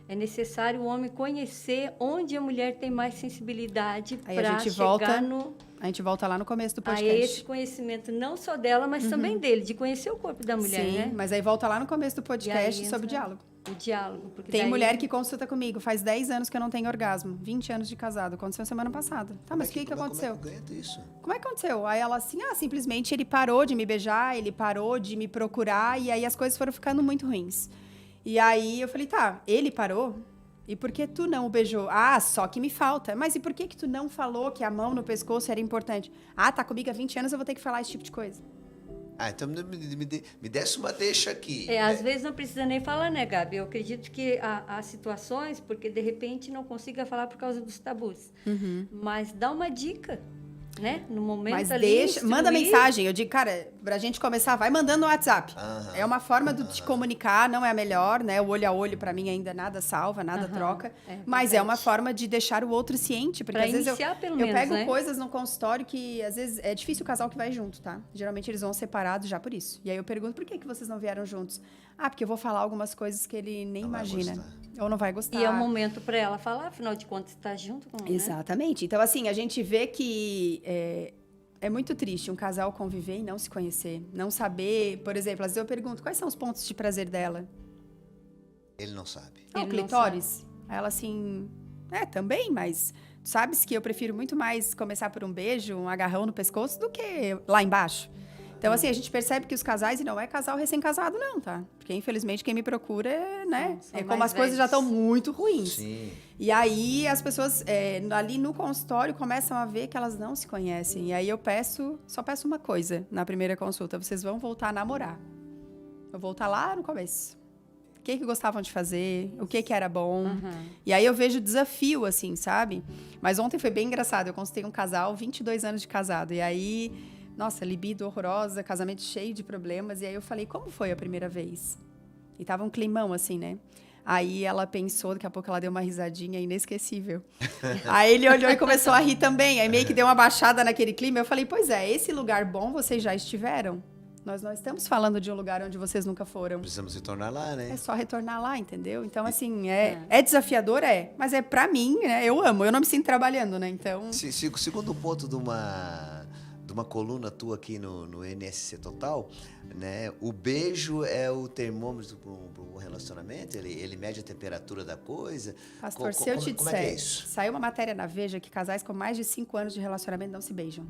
É necessário o homem conhecer onde a mulher tem mais sensibilidade Aí para chegar no... A gente volta lá no começo do A podcast. esse conhecimento não só dela, mas também dele, de conhecer o corpo da mulher, Sim, né? mas aí volta lá no começo do podcast E aí sobre entra diálogo. O diálogo. Porque Tem daí... mulher que consulta comigo, faz 10 anos que eu não tenho orgasmo, 20 anos de casado, aconteceu semana passada. Tá, mas o que aconteceu? Como é que isso? Como é que aconteceu? Aí ela assim, simplesmente ele parou de me beijar, ele parou de me procurar, e aí as coisas foram ficando muito ruins. E aí eu falei, tá, ele parou? E por que tu não o beijou? Ah, só que me falta. Mas e por que tu não falou que a mão no pescoço era importante? Ah, tá comigo há 20 anos, eu vou ter que falar esse tipo de coisa. Ah, então me desce uma deixa aqui. Às vezes não precisa nem falar, né, Gabi? Eu acredito que há situações, porque de repente não consiga falar por causa dos tabus. Mas dá uma dica, né? No momento Mas ali, manda mensagem. Eu digo, cara, pra gente começar, vai mandando no WhatsApp. É uma forma de te comunicar, não é a melhor, né? O olho a olho, pra mim, ainda nada salva, nada troca. Mas é uma forma de deixar o outro ciente. Porque pra às vezes iniciar, pelo eu menos, pego né? coisas no consultório que, às vezes, é difícil o casal que vai junto, tá? Geralmente eles vão separados já por isso. E aí eu pergunto, por que vocês não vieram juntos? Ah, porque eu vou falar algumas coisas que ele nem imagina. Ou não vai gostar. E é o momento para ela falar, afinal de contas, está junto com ele. Exatamente. Então, assim, a gente vê que é muito triste um casal conviver e não se conhecer. Não saber, por exemplo, às vezes eu pergunto, quais são os pontos de prazer dela? Ele não sabe. O clitóris? Aí ela assim, também, mas tu sabes que eu prefiro muito mais começar por um beijo, um agarrão no pescoço, do que lá embaixo. Então, assim, a gente percebe que os casais, e não é casal recém-casado, não, tá? Porque, infelizmente, quem me procura, né? É como as coisas já estão muito ruins. Sim. E aí, as pessoas, ali no consultório, começam a ver que elas não se conhecem. E aí, eu só peço uma coisa na primeira consulta. Vocês vão voltar a namorar. Eu vou voltar lá no começo. O que gostavam de fazer? O que era bom? E aí, eu vejo desafio, assim, sabe? Mas ontem foi bem engraçado. Eu consultei um casal, 22 anos de casado. E aí... Nossa, libido horrorosa, casamento cheio de problemas. E aí eu falei, como foi a primeira vez? E tava um climão, assim, né? Aí ela pensou, daqui a pouco ela deu uma risadinha inesquecível. Aí ele olhou e começou a rir também. Aí meio que deu uma baixada naquele clima. Eu falei, pois é, esse lugar bom vocês já estiveram? Nós não estamos falando de um lugar onde vocês nunca foram. Precisamos retornar lá, né? É só retornar lá, entendeu? Então, assim, é desafiador, mas é pra mim, né? Eu amo, eu não me sinto trabalhando, né? Então... Segundo ponto de uma coluna tua aqui no NSC Total, né? O beijo é o termômetro para um relacionamento? Ele mede a temperatura da coisa? Pastor, se eu te como disser, é que é isso? Saiu uma matéria na Veja que casais com mais de 5 anos de relacionamento não se beijam.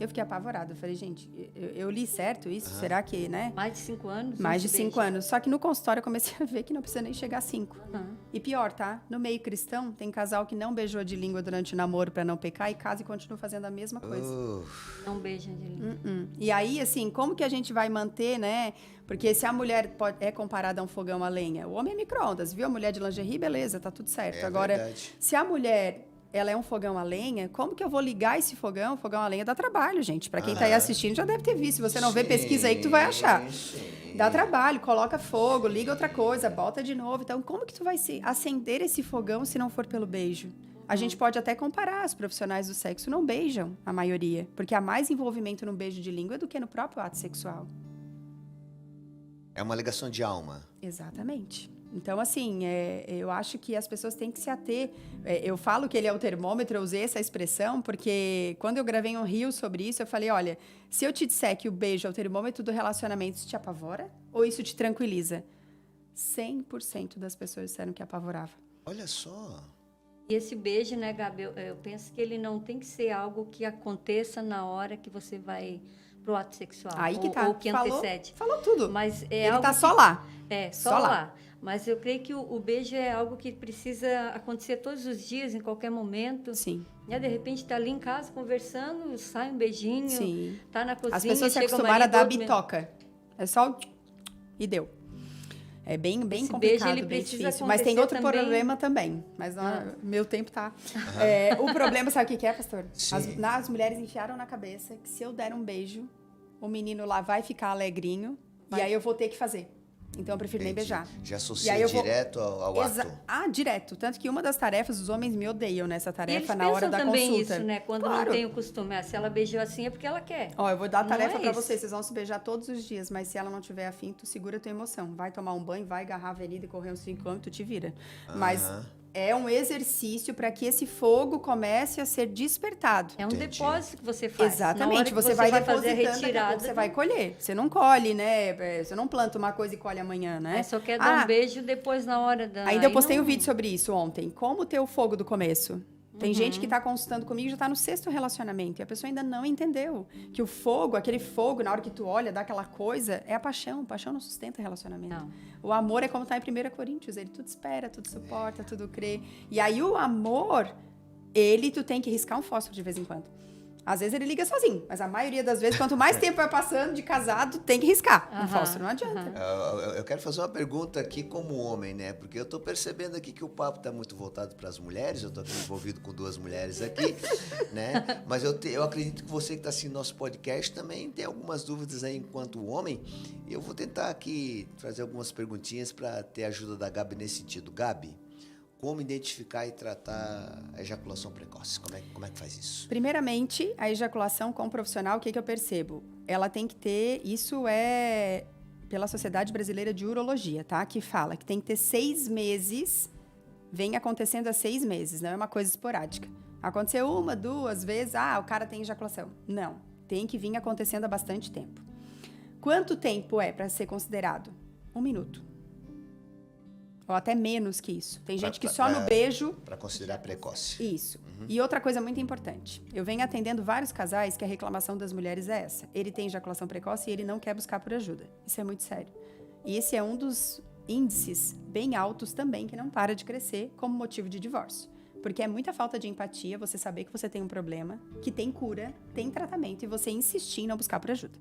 Eu fiquei apavorada. Eu falei, gente, eu li certo isso? Será que, né? Mais de 5 anos? Mais de 5 anos. Só que no consultório eu comecei a ver que não precisa nem chegar a 5. E pior, tá? No meio cristão, tem casal que não beijou de língua durante o namoro pra não pecar e casa e continua fazendo a mesma coisa. Não beijam de língua. E aí, assim, como que a gente vai manter, né? Porque se a mulher é comparada a um fogão a lenha, o homem é micro-ondas, viu? A mulher de lingerie, beleza, tá tudo certo. Agora, verdade. se a mulher... ela é um fogão a lenha, como que eu vou ligar esse fogão? O fogão a lenha dá trabalho, gente. Pra quem tá aí assistindo, já deve ter visto. Se você não vê, pesquisa aí que tu vai achar. Sim. Dá trabalho, coloca fogo, liga outra coisa, bota de novo. Então, como que tu vai acender esse fogão se não for pelo beijo? A gente pode até comparar, os profissionais do sexo não beijam, a maioria. Porque há mais envolvimento no beijo de língua do que no próprio ato sexual. É uma ligação de alma. Exatamente. Então, assim, eu acho que as pessoas têm que se ater. Eu falo que ele é o termômetro, eu usei essa expressão, porque quando eu gravei um reel sobre isso, eu falei, olha, se eu te disser que o beijo é o termômetro do relacionamento, isso te apavora? Ou isso te tranquiliza? 100% das pessoas disseram que apavorava. Olha só. E esse beijo, né, Gabi, eu penso que ele não tem que ser algo que aconteça na hora que você vai pro ato sexual. Aí que tá. Ou que antecede. Falou tudo. Mas é ele algo tá que, só lá. Só lá. Mas eu creio que o beijo é algo que precisa acontecer todos os dias, em qualquer momento. Sim. E de repente tá ali em casa conversando, sai um beijinho. Sim. Tá na cozinha, as pessoas se chega acostumaram a dar marido, bitoca. É só e deu. É bem esse complicado, beijo, ele bem precisa difícil. Mas tem acontecer outro também. problema também. Mas meu tempo tá. O problema, sabe o que é, pastor? As mulheres enfiaram na cabeça que se eu der um beijo, o menino lá vai ficar alegrinho e aí eu vou ter que fazer. Então, eu prefiro nem beijar. Já associa direto ao ato? Direto. Tanto que uma das tarefas, os homens me odeiam nessa tarefa na hora da também consulta. isso, né? Quando não tem o costume. Se ela beijou assim, é porque ela quer. Ó, eu vou dar a tarefa pra vocês. Vocês vão se beijar todos os dias. Mas se ela não tiver afim, tu segura a tua emoção. Vai tomar um banho, vai agarrar a avenida e correr uns 5 km, tu te vira. Mas é um exercício para que esse fogo comece a ser despertado. É um depósito que você faz. Exatamente. Você vai fazer a retirada. Você vai colher. Você não colhe, né? Você não planta uma coisa e colhe amanhã, né? Só quer dar um beijo depois na hora da... Ainda eu postei um vídeo sobre isso ontem. Como ter o fogo do começo. Tem gente que está consultando comigo, já está no 6º relacionamento. E a pessoa ainda não entendeu que o fogo, aquele fogo, na hora que tu olha, dá aquela coisa, é a paixão. Paixão não sustenta relacionamento. Não. O amor é como está em 1 Coríntios. Ele tudo espera, tudo suporta, tudo crê. E aí o amor, tu tem que riscar um fósforo de vez em quando. Às vezes ele liga sozinho, mas a maioria das vezes, quanto mais tempo vai passando de casado, tem que riscar um fósforo, não adianta. Eu quero fazer uma pergunta aqui como homem, né? Porque eu tô percebendo aqui que o papo tá muito voltado para as mulheres, eu tô aqui envolvido com 2 mulheres aqui, né? Mas eu acredito que você que tá assistindo nosso podcast também tem algumas dúvidas aí enquanto homem. Eu vou tentar aqui fazer algumas perguntinhas para ter a ajuda da Gabi nesse sentido. Gabi, como identificar e tratar a ejaculação precoce? Como é que faz isso? Primeiramente, a ejaculação com o profissional, o que eu percebo? Ela tem que ter, isso é pela Sociedade Brasileira de Urologia, tá? Que fala que tem que ter 6 meses, vem acontecendo há 6 meses, não é uma coisa esporádica. Aconteceu 1, 2 vezes, o cara tem ejaculação. Não, tem que vir acontecendo há bastante tempo. Quanto tempo é para ser considerado? 1 minuto. Ou até menos que isso. Tem gente que só no beijo... Para considerar precoce. Isso. E outra coisa muito importante. Eu venho atendendo vários casais que a reclamação das mulheres é essa. Ele tem ejaculação precoce e ele não quer buscar por ajuda. Isso é muito sério. E esse é um dos índices bem altos também que não para de crescer como motivo de divórcio. Porque é muita falta de empatia você saber que você tem um problema, que tem cura, tem tratamento e você insistir em não buscar por ajuda.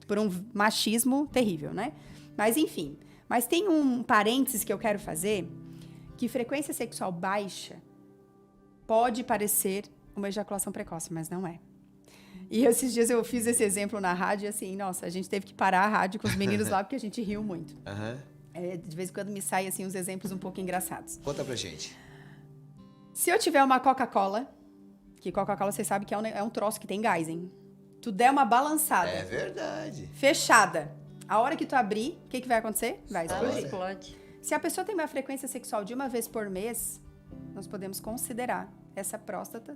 Por um machismo terrível, né? Mas enfim... Mas tem um parênteses que eu quero fazer, que frequência sexual baixa pode parecer uma ejaculação precoce, mas não é. E esses dias eu fiz esse exemplo na rádio e assim, nossa, a gente teve que parar a rádio com os meninos lá porque a gente riu muito. De vez em quando me saem assim, uns exemplos um pouco engraçados. Conta pra gente. Se eu tiver uma Coca-Cola, que Coca-Cola você sabe que é um troço que tem gás, hein? Tu der uma balançada. É verdade. Fechada. A hora que tu abrir, o que vai acontecer? Vai explodir. Explode. Se a pessoa tem uma frequência sexual de 1 vez por mês, nós podemos considerar essa próstata,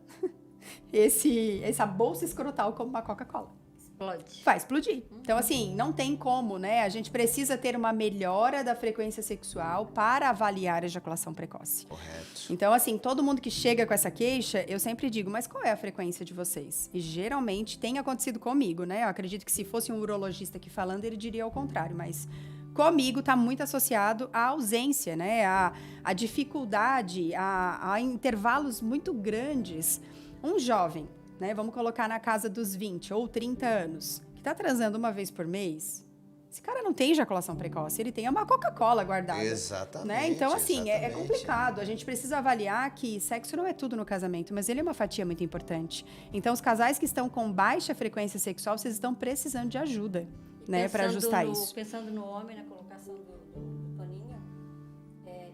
essa bolsa escrotal como uma Coca-Cola. Explode. Vai explodir. Então, assim, não tem como, né? A gente precisa ter uma melhora da frequência sexual para avaliar a ejaculação precoce. Correto. Então, assim, todo mundo que chega com essa queixa, eu sempre digo, mas qual é a frequência de vocês? E geralmente tem acontecido comigo, né? Eu acredito que se fosse um urologista aqui falando, ele diria ao contrário, mas comigo está muito associado à ausência, né? À dificuldade, a intervalos muito grandes. Um jovem, né? Vamos colocar na casa dos 20 ou 30 anos, que está transando 1 vez por mês, esse cara não tem ejaculação precoce, ele tem uma Coca-Cola guardada. Exatamente. Né? Então, assim, é complicado. A gente precisa avaliar que sexo não é tudo no casamento, mas ele é uma fatia muito importante. Então, os casais que estão com baixa frequência sexual, vocês estão precisando de ajuda, né, para ajustar isso. Pensando no homem, na colocação do paninho,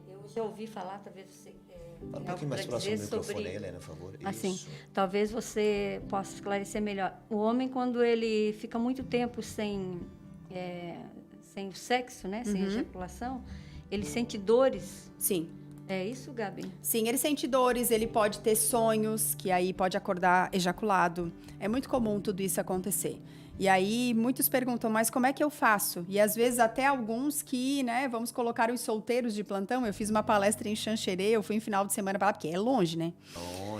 eu já ouvi falar, talvez você... Fala um pouquinho mais próximo do microfone aí, Helena, por favor. Assim, isso. Talvez você possa esclarecer melhor. O homem, quando ele fica muito tempo sem o sexo, né? Sem ejaculação, ele sente dores. Sim. É isso, Gabi? Sim, ele sente dores, ele pode ter sonhos, que aí pode acordar ejaculado. É muito comum tudo isso acontecer. E aí, muitos perguntam, mas como é que eu faço? E às vezes até alguns que, né, vamos colocar os solteiros de plantão. Eu fiz uma palestra em Xanxerê, eu fui em final de semana para lá, porque é longe, né?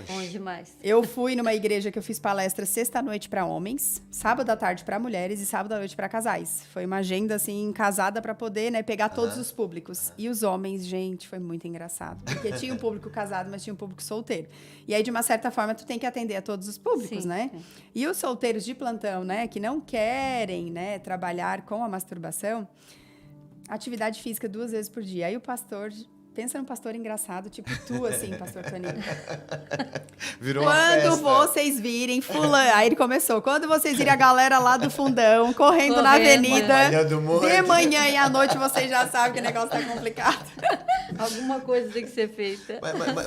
Longe demais. Eu fui numa igreja que eu fiz palestra sexta-noite para homens, sábado à tarde para mulheres e sábado à noite para casais. Foi uma agenda, assim, casada para poder, né, pegar todos os públicos. E os homens, gente, foi muito engraçado. Porque tinha um público casado, mas tinha um público solteiro. E aí, de uma certa forma, tu tem que atender a todos os públicos, sim, né? Sim. E os solteiros de plantão, né, que não querem, né, trabalhar com a masturbação, atividade física 2 vezes por dia. Aí o pastor pensa num pastor engraçado, tipo tu, assim, pastor Toninho. Virou uma Quando festa. vocês virem fulano... Aí ele começou. Quando vocês virem a galera lá do fundão, correndo na avenida, Malhando muito. de manhã e à noite, vocês já sabem que o negócio tá complicado. Alguma coisa tem que ser feita.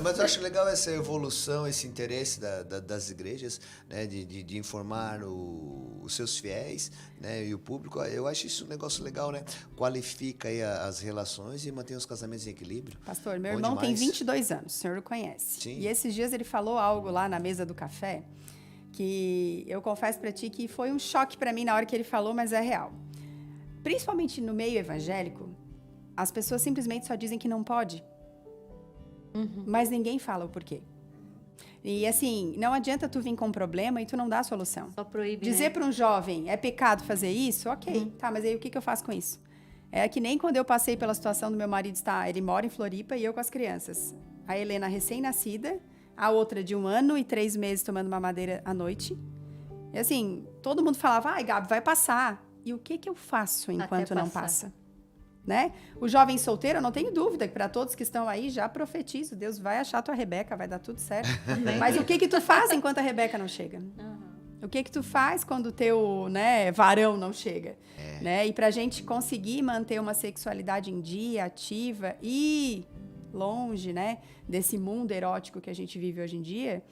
Mas eu acho legal essa evolução, esse interesse das igrejas, né, de informar os seus fiéis, né, e o público. Eu acho isso um negócio legal, né? Qualifica aí as relações e mantém os casamentos em equilíbrio. Pastor, meu Bom irmão tem demais. 22 anos, o senhor o conhece. Sim. E esses dias ele falou algo lá na mesa do café que eu confesso pra ti que foi um choque pra mim na hora que ele falou, mas é real. Principalmente no meio evangélico, as pessoas simplesmente só dizem que não pode. Mas ninguém fala o porquê. E assim, não adianta tu vir com um problema e tu não dá a solução. Só proíbe, Dizer né? para um jovem, é pecado fazer isso? Ok, tá, mas aí o que eu faço com isso? É que nem quando eu passei pela situação do meu marido estar, ele mora em Floripa e eu com as crianças. A Helena recém-nascida, a outra de 1 ano e 3 meses tomando mamadeira à noite. E assim, todo mundo falava, ai Gabi, vai passar. E o que eu faço enquanto não passa? Né? O jovem solteiro, eu não tenho dúvida que para todos que estão aí, já profetizo, Deus vai achar tua Rebeca, vai dar tudo certo. Mas o que tu faz enquanto a Rebeca não chega? O que tu faz quando o teu, né, varão não chega? Né? E pra gente conseguir manter uma sexualidade em dia, ativa e longe, né, desse mundo erótico que a gente vive hoje em dia,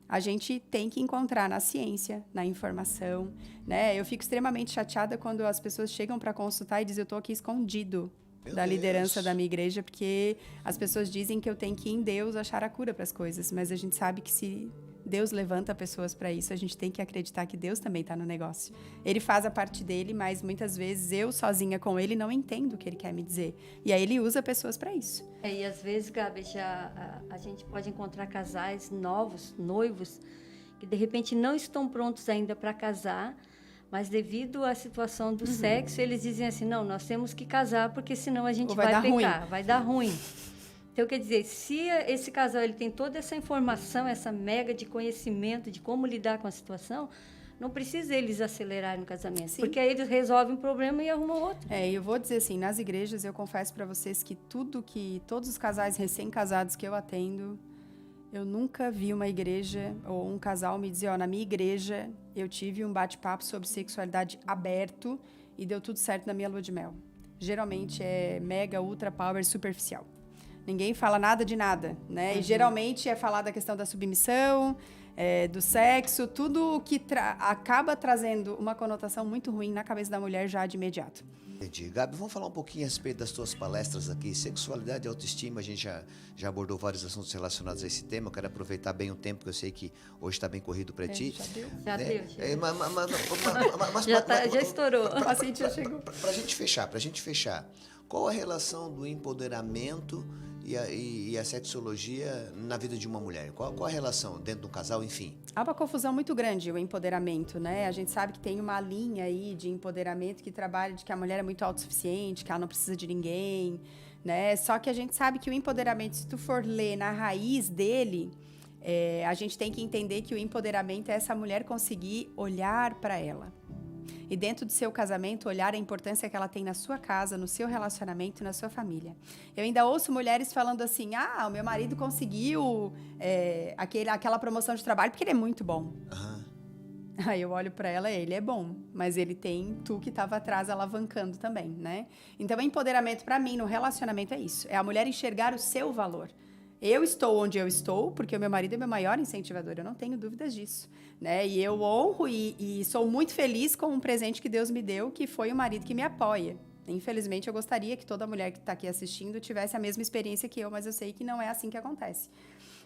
a gente tem que encontrar na ciência, na informação, né? Eu fico extremamente chateada quando as pessoas chegam para consultar e dizem eu tô aqui escondido da liderança da minha igreja, porque as pessoas dizem que eu tenho que ir em Deus achar a cura para as coisas, mas a gente sabe que se Deus levanta pessoas para isso, a gente tem que acreditar que Deus também está no negócio. Ele faz a parte dele, mas muitas vezes eu sozinha com ele não entendo o que ele quer me dizer. E aí ele usa pessoas para isso. E às vezes, Gabi, a gente pode encontrar casais novos, noivos, que de repente não estão prontos ainda para casar, mas devido à situação do sexo, eles dizem assim, não, nós temos que casar, porque senão a gente vai pecar, ruim. Vai dar ruim. Então, quer dizer, se esse casal ele tem toda essa informação, essa mega de conhecimento de como lidar com a situação, não precisa eles acelerarem no casamento. Sim. Porque aí eles resolvem um problema e arrumam outro. Eu vou dizer assim, nas igrejas eu confesso para vocês que todos os casais recém-casados que eu atendo, eu nunca vi uma igreja ou um casal me dizer, na minha igreja eu tive um bate-papo sobre sexualidade aberto e deu tudo certo na minha lua de mel. Geralmente é mega, ultra power, superficial. Ninguém fala nada de nada, né? E geralmente é falar da questão da submissão, do sexo, tudo que acaba trazendo uma conotação muito ruim na cabeça da mulher já de imediato. Entendi. Gabi, vamos falar um pouquinho a respeito das tuas palestras aqui. Sexualidade e autoestima, a gente já abordou vários assuntos relacionados a esse tema. Eu quero aproveitar bem o tempo, que eu sei que hoje está bem corrido para ti. Já deu. Já estourou. A Cintia chegou. Para a gente fechar, qual a relação do empoderamento e a sexologia na vida de uma mulher? Qual a relação dentro do casal, enfim? Há uma confusão muito grande, o empoderamento, né? A gente sabe que tem uma linha aí de empoderamento que trabalha de que a mulher é muito autossuficiente, que ela não precisa de ninguém, né? Só que a gente sabe que o empoderamento, se tu for ler na raiz dele, a gente tem que entender que o empoderamento é essa mulher conseguir olhar para ela. E dentro do seu casamento, olhar a importância que ela tem na sua casa, no seu relacionamento, na sua família. Eu ainda ouço mulheres falando assim, o meu marido conseguiu aquela promoção de trabalho porque ele é muito bom. Aí eu olho para ela, ele é bom, mas ele tem tu que estava atrás alavancando também, né? Então, empoderamento para mim no relacionamento é isso. É a mulher enxergar o seu valor. Eu estou onde eu estou, porque o meu marido é meu maior incentivador, eu não tenho dúvidas disso, né? E eu honro e sou muito feliz com um presente que Deus me deu, que foi o marido que me apoia. Infelizmente, eu gostaria que toda mulher que está aqui assistindo tivesse a mesma experiência que eu, mas eu sei que não é assim que acontece.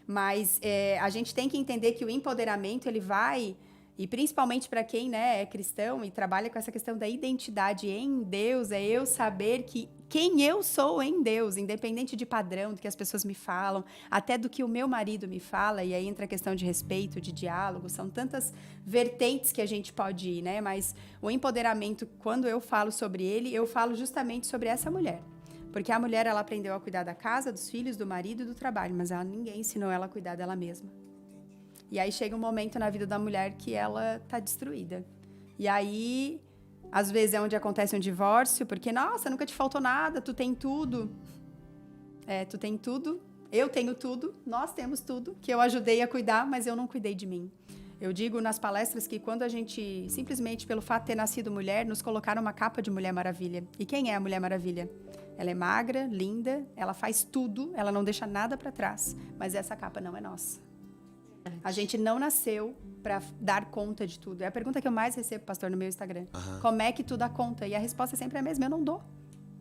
Mas a gente tem que entender que o empoderamento, ele vai... E principalmente para quem, né, é cristão e trabalha com essa questão da identidade em Deus, é eu saber que quem eu sou em Deus, independente de padrão, do que as pessoas me falam, até do que o meu marido me fala, e aí entra a questão de respeito, de diálogo, são tantas vertentes que a gente pode ir, né? Mas o empoderamento, quando eu falo sobre ele, eu falo justamente sobre essa mulher. Porque a mulher, ela aprendeu a cuidar da casa, dos filhos, do marido e do trabalho, mas ninguém ensinou ela a cuidar dela mesma. E aí chega um momento na vida da mulher que ela tá destruída. E aí, às vezes é onde acontece um divórcio, porque, nossa, nunca te faltou nada, tu tem tudo. Tu tem tudo, eu tenho tudo, nós temos tudo, que eu ajudei a cuidar, mas eu não cuidei de mim. Eu digo nas palestras que quando a gente, simplesmente pelo fato de ter nascido mulher, nos colocaram uma capa de Mulher Maravilha. E quem é a Mulher Maravilha? Ela é magra, linda, ela faz tudo, ela não deixa nada para trás, mas essa capa não é nossa. A gente não nasceu para dar conta de tudo. É a pergunta que eu mais recebo, pastor, no meu Instagram. Como é que tu dá conta? E a resposta é sempre a mesma, eu não dou.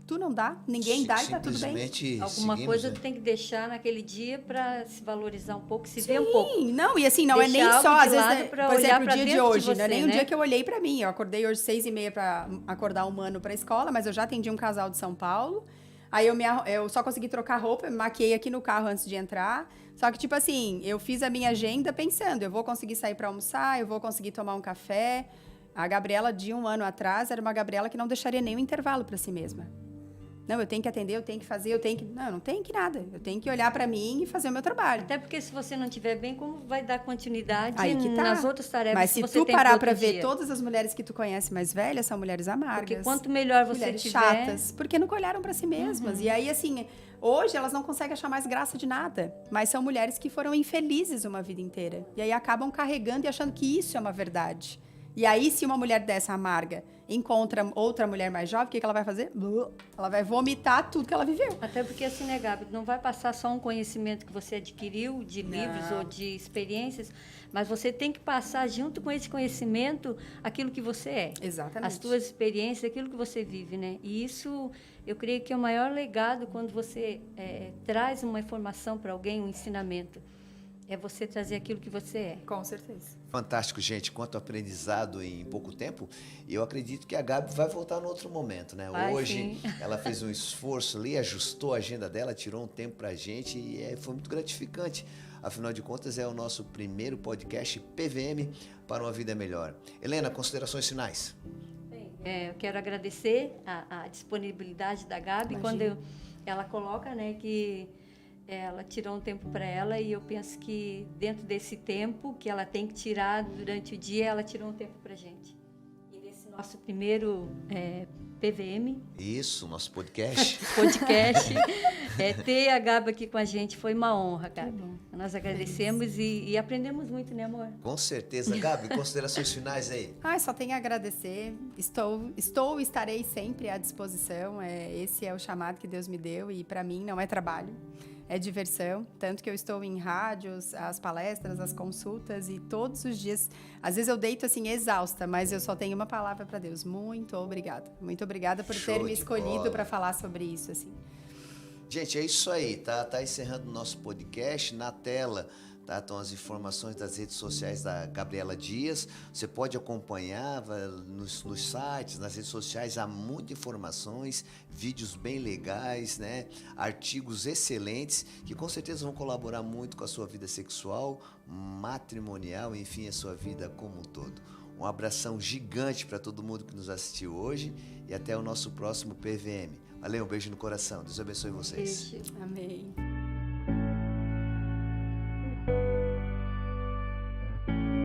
Tu não dá, ninguém dá e tá tudo bem. Alguma coisa tu tem que deixar naquele dia para se valorizar um pouco, se ver um pouco. Sim, não, e assim, não é nem só, às vezes, por exemplo, o dia de hoje, não é nem um dia que eu olhei para mim. Eu acordei hoje 6h30 para acordar o Mano para a escola, mas eu já atendi um casal de São Paulo. Aí eu só consegui trocar roupa, me maquiei aqui no carro antes de entrar. Só que, tipo assim, eu fiz a minha agenda pensando, eu vou conseguir sair para almoçar, eu vou conseguir tomar um café. A Gabriela, de 1 ano atrás, era uma Gabriela que não deixaria nenhum intervalo para si mesma. Não, eu tenho que atender, eu tenho que fazer, eu tenho que... Não, não tenho que nada. Eu tenho que olhar para mim e fazer o meu trabalho. Até porque se você não estiver bem, como vai dar continuidade tá. nas outras tarefas Mas que você se tu tem parar para ver, todas as mulheres que tu conhece mais velhas são mulheres amargas. Porque quanto melhor você mulheres tiver... chatas, porque nunca olharam para si mesmas. E aí, assim, hoje elas não conseguem achar mais graça de nada. Mas são mulheres que foram infelizes uma vida inteira. E aí acabam carregando e achando que isso é uma verdade. E aí, se uma mulher dessa amarga encontra outra mulher mais jovem, o que ela vai fazer? Ela vai vomitar tudo que ela viveu. Até porque, assim, né, Gabi, não vai passar só um conhecimento que você adquiriu de livros ou de experiências, mas você tem que passar, junto com esse conhecimento, aquilo que você é. Exatamente. As tuas experiências, aquilo que você vive, né? E isso, eu creio que é o maior legado quando você traz uma informação para alguém, um ensinamento. É você trazer aquilo que você é. Com certeza. Fantástico, gente. Quanto aprendizado em pouco tempo. E eu acredito que a Gabi vai voltar no outro momento, né? Hoje ela fez um esforço ali, ajustou a agenda dela, tirou um tempo pra gente e foi muito gratificante. Afinal de contas, é o nosso primeiro podcast PVM para uma vida melhor. Helena, considerações finais? Bem, eu quero agradecer a disponibilidade da Gabi. Imagina. Quando ela coloca, né, que ela tirou um tempo para ela e eu penso que dentro desse tempo que ela tem que tirar durante o dia, ela tirou um tempo para a gente. E nesse nosso primeiro PVM... Isso, nosso podcast. Ter a Gabi aqui com a gente foi uma honra, Gabi. Nós agradecemos e aprendemos muito, né, amor? Com certeza. Gabi, considerações finais aí? Só tenho a agradecer. Estou e estarei sempre à disposição. Esse é o chamado que Deus me deu e para mim não é trabalho. É diversão, tanto que eu estou em rádios, as palestras, as consultas e todos os dias, às vezes eu deito assim exausta, mas eu só tenho uma palavra para Deus. Muito obrigada. Muito obrigada por ter me escolhido para falar sobre isso, assim. Gente, é isso aí, tá encerrando o nosso podcast. Na tela estão as informações das redes sociais da Gabriela Dias. Você pode acompanhar nos sites, nas redes sociais, há muitas informações, vídeos bem legais, né? Artigos excelentes que com certeza vão colaborar muito com a sua vida sexual, matrimonial, enfim, a sua vida como um todo. Um abração gigante para todo mundo que nos assistiu hoje e até o nosso próximo PVM. Valeu, um beijo no coração. Deus abençoe vocês. Beijo. Amém.